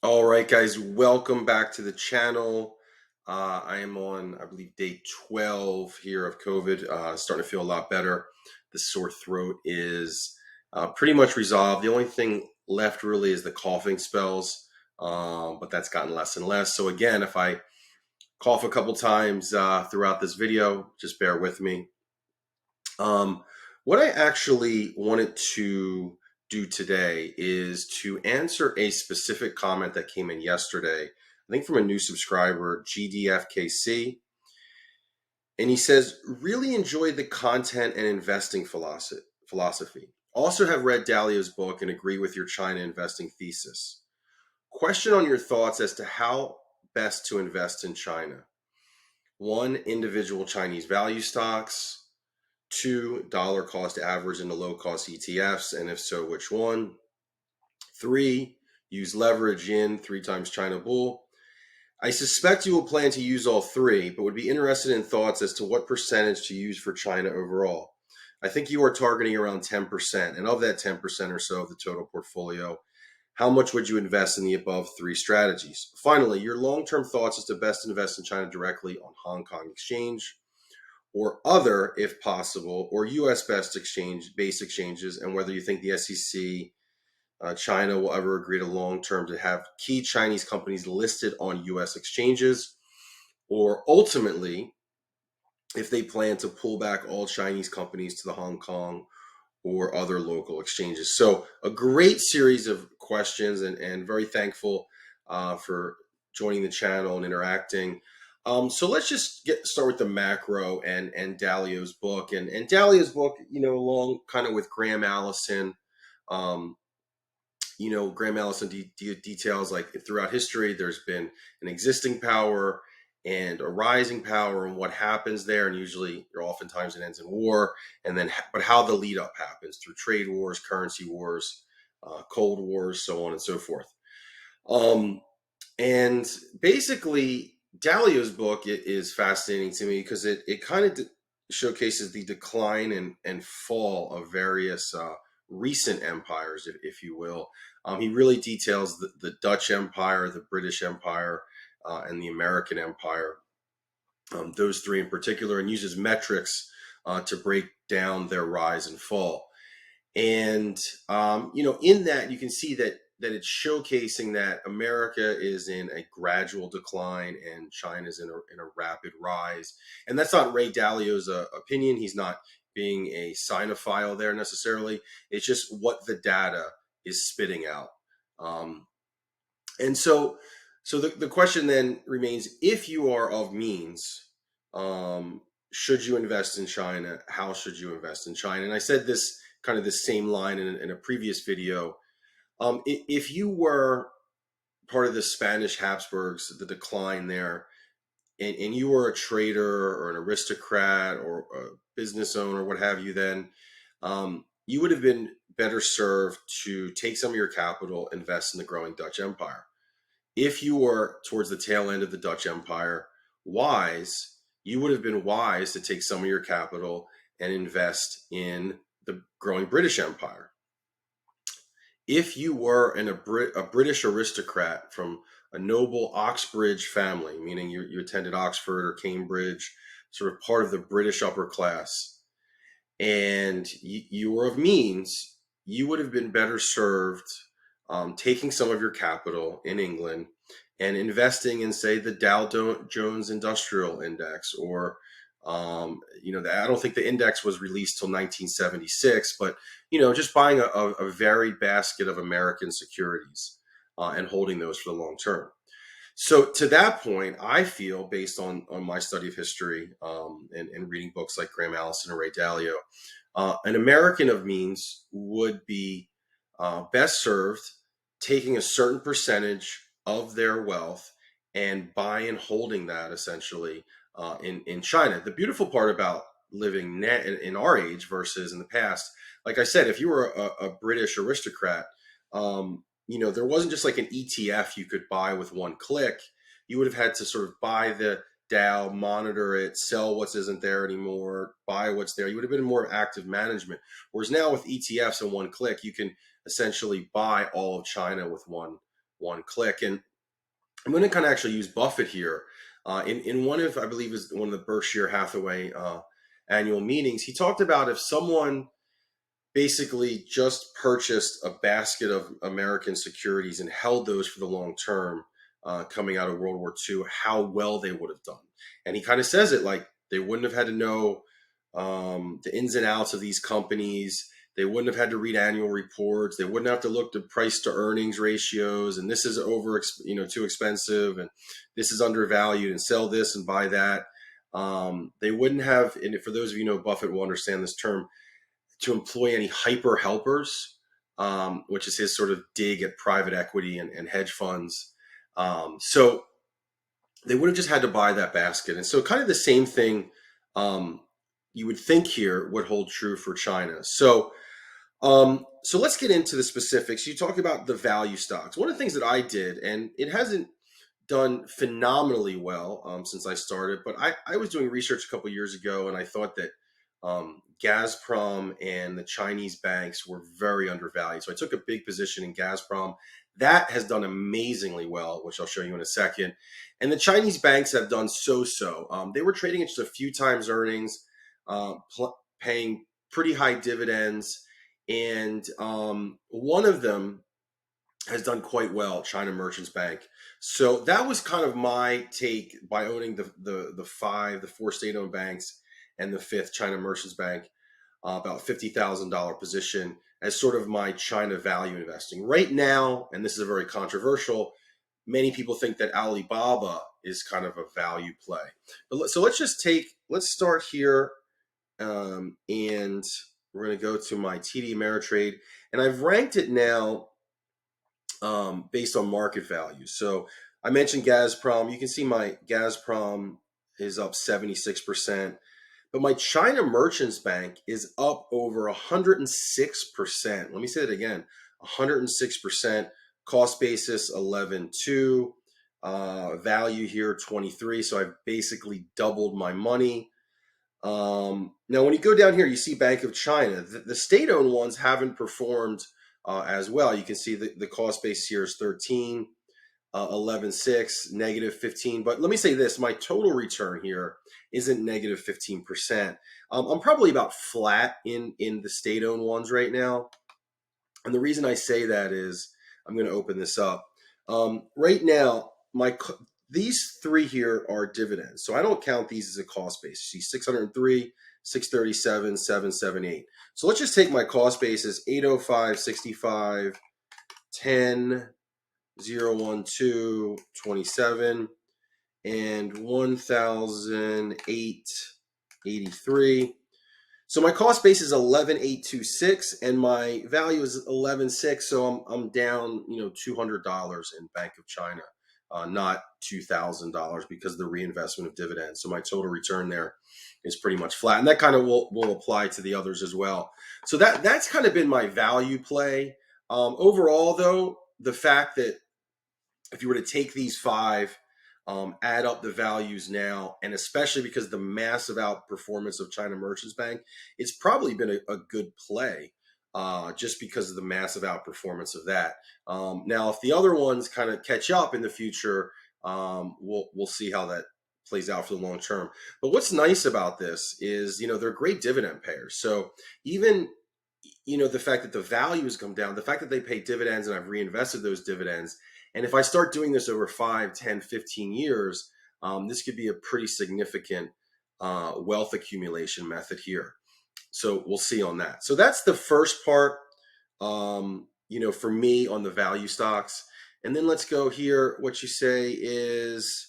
All right, guys, welcome back to the channel. I am on, I believe, day 12 here of COVID. Starting to feel a lot better. The sore throat is pretty much resolved. The only thing left really is the coughing spells, but that's gotten less and less. So again, if I cough a couple times throughout this video, just bear with me. What I actually wanted to do today is to answer a specific comment that came in yesterday, I think from a new subscriber, GDFKC. And he says, really enjoyed the content and investing philosophy. Also have read Dalios' book and agree with your China investing thesis. Question on your thoughts as to how best to invest in China. One, individual Chinese value stocks. Two, dollar cost average into low cost ETFs, and if so, which one? Three, use leverage YINN 3 times China Bull. I suspect you will plan to use all three, but would be interested in thoughts as to what percentage to use for China overall. I think you are targeting around 10%, and of that 10% or so of the total portfolio, how much would you invest in the above three strategies? Finally, your long-term thoughts as to best invest in China directly on Hong Kong Exchange, or other, if possible, or U.S. base exchanges, and whether you think the SEC, China will ever agree to long term to have key Chinese companies listed on U.S. exchanges, or ultimately, if they plan to pull back all Chinese companies to the Hong Kong or other local exchanges. So a great series of questions, and very thankful for joining the channel and interacting. So let's just start with the macro and Dalios' book, and Dalios' book, along kind of with Graham Allison. Um, Graham Allison details like throughout history, there's been an existing power and a rising power, and what happens there, and usually, or oftentimes, it ends in war, and then, but how the lead up happens through trade wars, currency wars, Cold Wars, so on and so forth. And basically, Dalios' book is fascinating to me because it kind of showcases the decline and fall of various recent empires, if you will. He really details the Dutch Empire, the British Empire, and the American Empire, those three in particular, and uses metrics to break down their rise and fall. And in that, you can see that it's showcasing that America is in a gradual decline and China is in a rapid rise. And that's not Ray Dalio's opinion. He's not being a sinophile there necessarily. It's just what the data is spitting out. And so the question then remains: if you are of means, should you invest in China? How should you invest in China? And I said this kind of the same line in a previous video. If you were part of the Spanish Habsburgs, the decline there, and you were a trader or an aristocrat or a business owner, what have you, then you would have been better served to take some of your capital, invest in the growing Dutch Empire. If you were towards the tail end of the Dutch Empire, you would have been wise to take some of your capital and invest in the growing British Empire. If you were a British aristocrat from a noble Oxbridge family, meaning you attended Oxford or Cambridge, sort of part of the British upper class, and you were of means, you would have been better served taking some of your capital in England and investing in, say, the Dow Jones Industrial Index, or I don't think the index was released till 1976, but just buying a varied basket of American securities and holding those for the long term. So to that point, I feel, based on my study of history and reading books like Graham Allison and Ray Dalio, an American of means would be best served taking a certain percentage of their wealth and buying and holding that essentially in China. The beautiful part about living in our age versus in the past, like I said, if you were a British aristocrat, there wasn't just like an ETF you could buy with one click. You would have had to sort of buy the Dow, monitor it, sell what isn't there anymore, buy what's there. You would have been more active management. Whereas now with ETFs and one click, you can essentially buy all of China with one one click. And I'm going to kind of actually use Buffett here. In one of, I believe, is one of the Berkshire Hathaway annual meetings, he talked about if someone basically just purchased a basket of American securities and held those for the long term, coming out of World War II, how well they would have done. And he kind of says it like they wouldn't have had to know the ins and outs of these companies. They wouldn't have had to read annual reports. They wouldn't have to look at price to earnings ratios. And this is too expensive, and this is undervalued, and sell this and buy that. They wouldn't have, and for those of you who know Buffett will understand this term, to employ any hyper helpers, which is his sort of dig at private equity and hedge funds. So they would have just had to buy that basket. And so kind of the same thing you would think here would hold true for China. So let's get into the specifics. You talk about the value stocks. One of the things that I did, and it hasn't done phenomenally well since I started, but I was doing research a couple of years ago, and I thought that Gazprom and the Chinese banks were very undervalued. So I took a big position in Gazprom. That has done amazingly well, which I'll show you in a second. And the Chinese banks have done so-so. They were trading at just a few times earnings, paying pretty high dividends. And one of them has done quite well, China Merchants Bank. So that was kind of my take by owning the four state-owned banks and the fifth, China Merchants Bank, about $50,000 position as sort of my China value investing. Right now, and this is a very controversial, many people think that Alibaba is kind of a value play. So let's start here, and we're going to go to my TD Ameritrade, and I've ranked it now based on market value. So I mentioned Gazprom. You can see my Gazprom is up 76%. But my China Merchants Bank is up over 106%. Let me say it again, 106%. Cost basis 11.2, value here 23. So I've basically doubled my money. Now, when you go down here, you see Bank of China. The state-owned ones haven't performed as well. You can see the cost base here is 13. 11.6, negative 15. But let me say this, my total return here isn't negative 15%. I'm probably about flat in the state-owned ones right now. And the reason I say that is, I'm going to open this up. Right now, these three here are dividends. So I don't count these as a cost base. You see 603, 637, 778. So let's just take my cost basis, 805, 65, 10, 012, 27, and 1008.83. So my cost base is 11,826, and my value is 11,6. So I'm down, $200 in Bank of China, not $2,000 because of the reinvestment of dividends. So my total return there is pretty much flat, and that kind of will apply to the others as well. So that's kind of been my value play. Overall, though, the fact that if you were to take these five, add up the values now, and especially because the massive outperformance of China Merchants Bank, it's probably been a good play just because of the massive outperformance of that. Now, if the other ones kind of catch up in the future, we'll see how that plays out for the long term. But what's nice about this is, they're great dividend payers. So even the fact that the value has come down, the fact that they pay dividends and I've reinvested those dividends, and if I start doing this over 5, 10, 15 years, this could be a pretty significant wealth accumulation method here. So we'll see on that. So that's the first part, for me on the value stocks. And then let's go here. What you say is,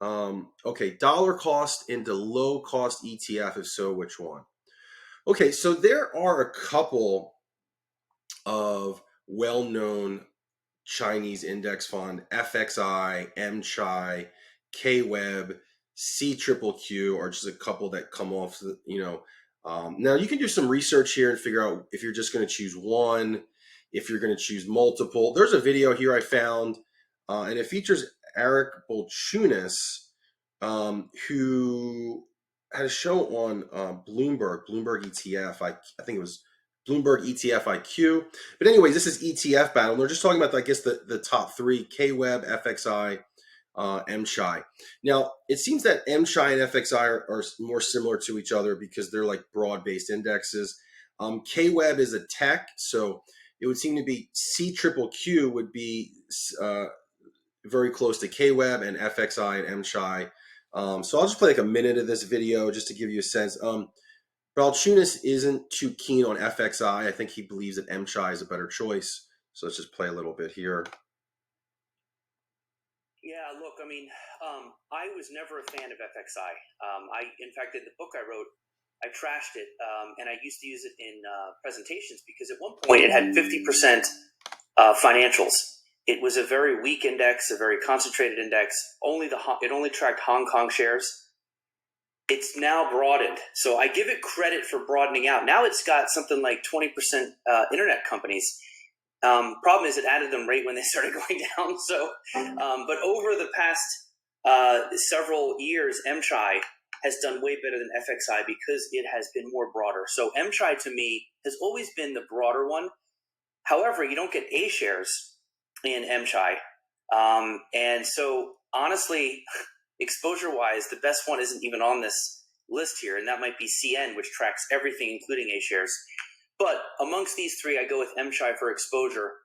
okay, dollar cost into low cost ETF. If so, which one? Okay, so there are a couple of well-known Chinese index fund, FXI, MChai, KWEB, CQQQ are just a couple that come off, now you can do some research here and figure out if you're just going to choose one, if you're going to choose multiple. There's a video here I found, and it features Eric Bolchunas, who had a show on Bloomberg ETF. I think it was Bloomberg ETF IQ. But anyways, this is ETF battle. And they're just talking about, I guess, the top three: KWeb, FXI, MSHI. Now, it seems that MSHI and FXI are more similar to each other because they're like broad-based indexes. KWeb is a tech, so it would seem to be CQQQ would be very close to KWeb, and FXI and MSHI. So I'll just play like a minute of this video just to give you a sense. Balchunas isn't too keen on FXI. I think he believes that MSHI is a better choice. So let's just play a little bit here. Yeah, look, I mean, I was never a fan of FXI. In fact, in the book I wrote, I trashed it, and I used to use it in presentations because at one point it had 50% financials. It was a very weak index, a very concentrated index. It only tracked Hong Kong shares. It's now broadened, so I give it credit for broadening out. Now it's got something like 20% internet companies. Problem is, it added them right when they started going down. So, but over the past several years, MSHI has done way better than FXI because it has been more broader. So MSHI to me has always been the broader one. However, you don't get A shares in MSHI. And so honestly, exposure-wise, the best one isn't even on this list here, and that might be CN, which tracks everything, including A shares. But amongst these three, I go with MSHI for exposure.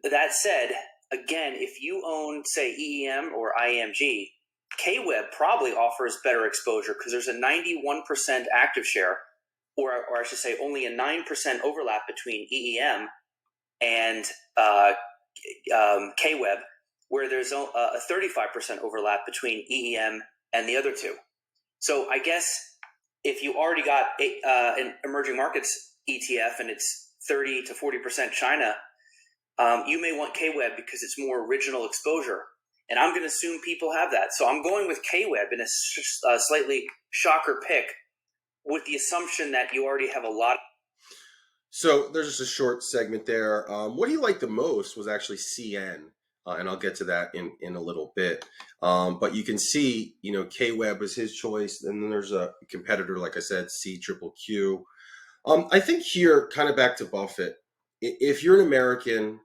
That said, again, if you own, say, EEM or IMG, KWeb probably offers better exposure because there's a 91% active share, or I should say only a 9% overlap between EEM and KWeb, where there's a 35% overlap between EEM and the other two. So I guess if you already got an emerging markets ETF and it's 30 to 40% China, you may want KWeb because it's more original exposure. And I'm going to assume people have that. So I'm going with KWeb in a slightly shocker pick with the assumption that you already have a lot. So there's just a short segment there. What he liked the most was actually CN. And I'll get to that in a little bit. But you can see, KWeb was his choice. And then there's a competitor, like I said, CQQQ. I think here, kind of back to Buffett, if you're an American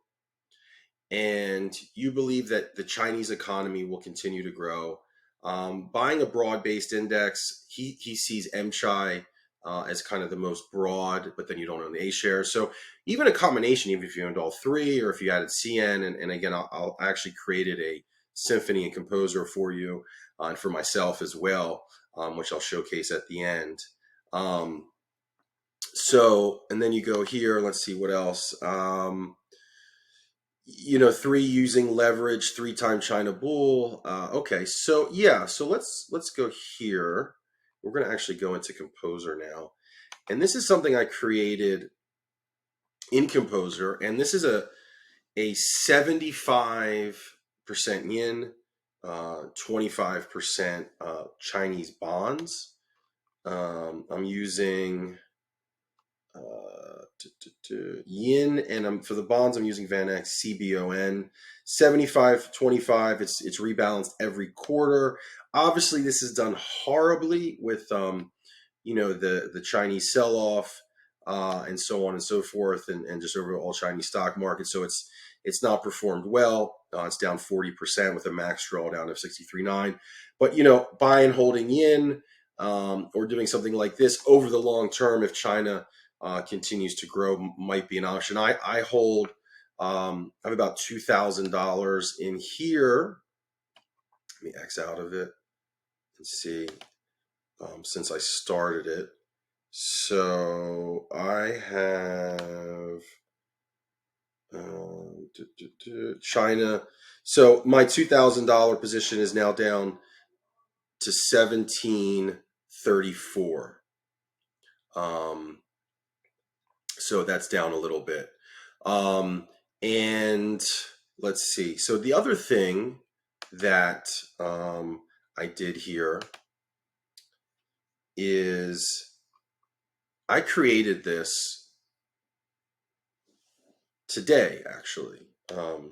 and you believe that the Chinese economy will continue to grow, buying a broad-based index, he sees MSHI as kind of the most broad, but then you don't own A shares. So even a combination, even if you owned all three, or if you added CN, and again, I actually created a symphony and composer for you and for myself as well, which I'll showcase at the end. So, and then you go here, let's see what else. Three using leverage, 3-time China Bull. Okay, so yeah, so let's go here. We're going to actually go into Composer now. And this is something I created in Composer. And this is a 75% yin, 25% Chinese bonds. I'm using YINN, and for the bonds I'm using VanEck CBON. 75-25. It's rebalanced every quarter. Obviously, this is done horribly with the Chinese sell-off and so on and so forth, and just overall Chinese stock market. So it's not performed well. It's down 40% with a max drawdown of 63.9. But buy and holding yin or doing something like this over the long term, if China continues to grow, might be an option. I hold. I have about $2,000 in here. Let me X out of it and see. Since I started it, so I have China. So my $2,000 position is now down to 1734. So that's down a little bit. And let's see. So the other thing that I did here is I created this today, actually. And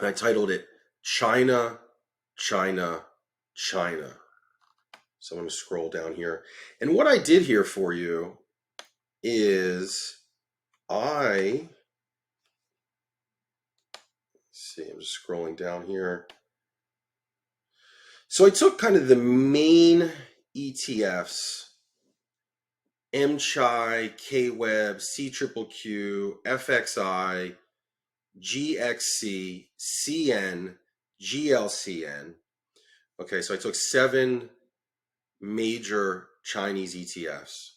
I titled it China, China, China. So I'm going to scroll down here. And what I did here for you is let's see, I'm just scrolling down here. So I took kind of the main ETFs, MCHI, KWEB, CQQQ, FXI, GXC, CN, GLCN. Okay, so I took 7 major Chinese ETFs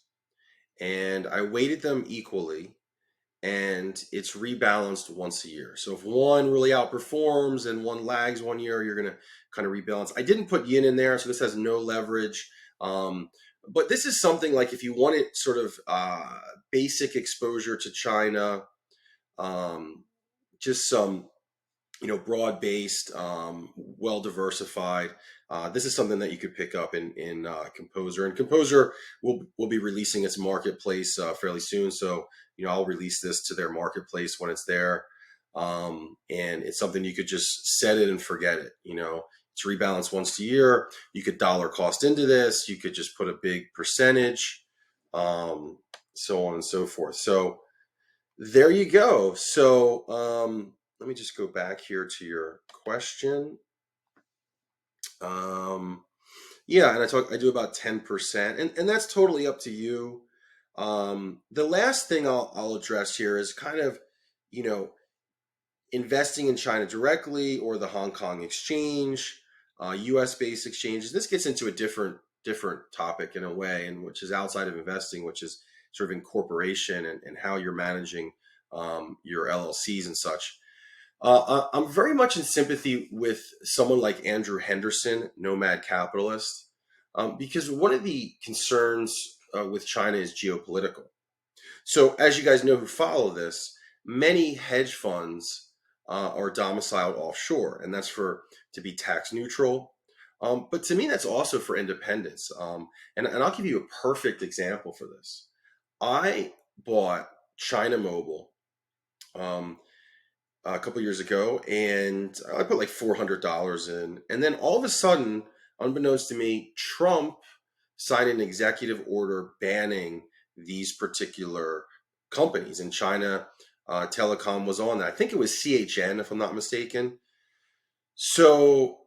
and I weighted them equally, and it's rebalanced once a year. So if one really outperforms and one lags one year, you're going to kind of rebalance. I didn't put YINN in there, so this has no leverage. But this is something like if you wanted sort of basic exposure to China, just some broad-based, well diversified. This is something that you could pick up in Composer, and Composer will be releasing its marketplace fairly soon. So I'll release this to their marketplace when it's there, and it's something you could just set it and forget it. It's rebalanced once a year. You could dollar cost into this. You could just put a big percentage, so on and so forth. So there you go. So let me just go back here to your question. Yeah, and I do about 10%, and that's totally up to you. The last thing I'll address here is kind of, investing in China directly or the Hong Kong exchange, US based exchanges. This gets into a different topic in a way, and which is outside of investing, which is sort of incorporation and how you're managing your LLCs and such. I'm very much in sympathy with someone like Andrew Henderson, Nomad Capitalist, because one of the concerns with China is geopolitical. So, as you guys know who follow this, many hedge funds are domiciled offshore, and that's to be tax neutral. But to me, that's also for independence. And I'll give you a perfect example for this. I bought China Mobile a couple years ago, and I put like $400 in, and then all of a sudden, unbeknownst to me, Trump signed an executive order banning these particular companies in China. Telecom was on that. I think it was CHN, if I'm not mistaken. So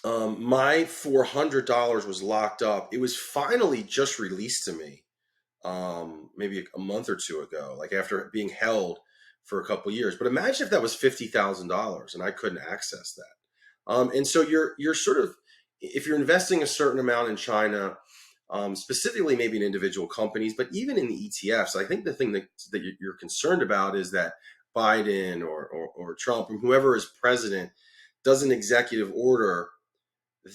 my $400 was locked up. It was finally just released to me, maybe a month or two ago, like after being held for a couple of years. But imagine if that was $50,000 and I couldn't access that. And so you're sort of, if you're investing a certain amount in China, specifically maybe in individual companies, but even in the ETFs, I think the thing that you're concerned about is that Biden or Trump or whoever is president does an executive order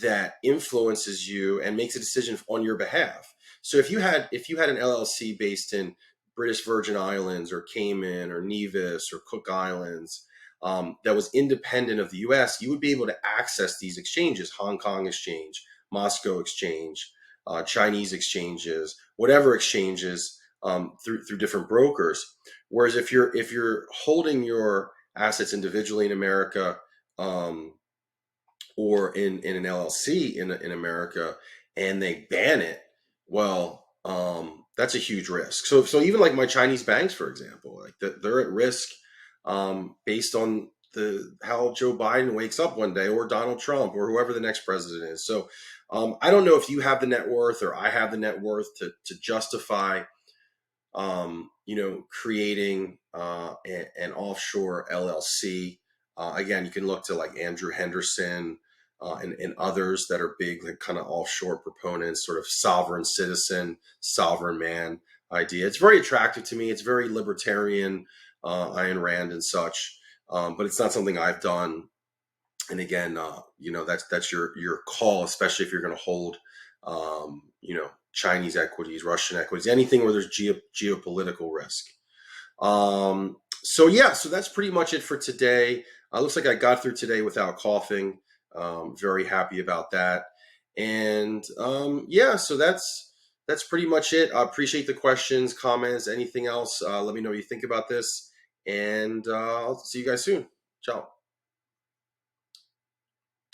that influences you and makes a decision on your behalf. So if you had an LLC based in British Virgin Islands or Cayman or Nevis or Cook Islands, that was independent of the US, you would be able to access these exchanges, Hong Kong exchange, Moscow exchange, Chinese exchanges, whatever exchanges, through different brokers. Whereas if you're holding your assets individually in America, or in an LLC in America, and they ban it, well, that's a huge risk. So even like my Chinese banks, for example, like they're at risk based on how Joe Biden wakes up one day, or Donald Trump, or whoever the next president is. So I don't know if you have the net worth or I have the net worth to justify creating an offshore LLC. Again, you can look to like Andrew Henderson and others that are big, like kind of offshore proponents, sort of sovereign citizen, sovereign man idea. It's very attractive to me. It's very libertarian, Ayn Rand and such, but it's not something I've done. And again, that's your call, especially if you're going to hold, Chinese equities, Russian equities, anything where there's geopolitical risk. So that's pretty much it for today. Looks like I got through today without coughing. Very happy about that. And so that's pretty much it. I appreciate the questions, comments, anything else. Let me know what you think about this, and I'll see you guys soon. Ciao.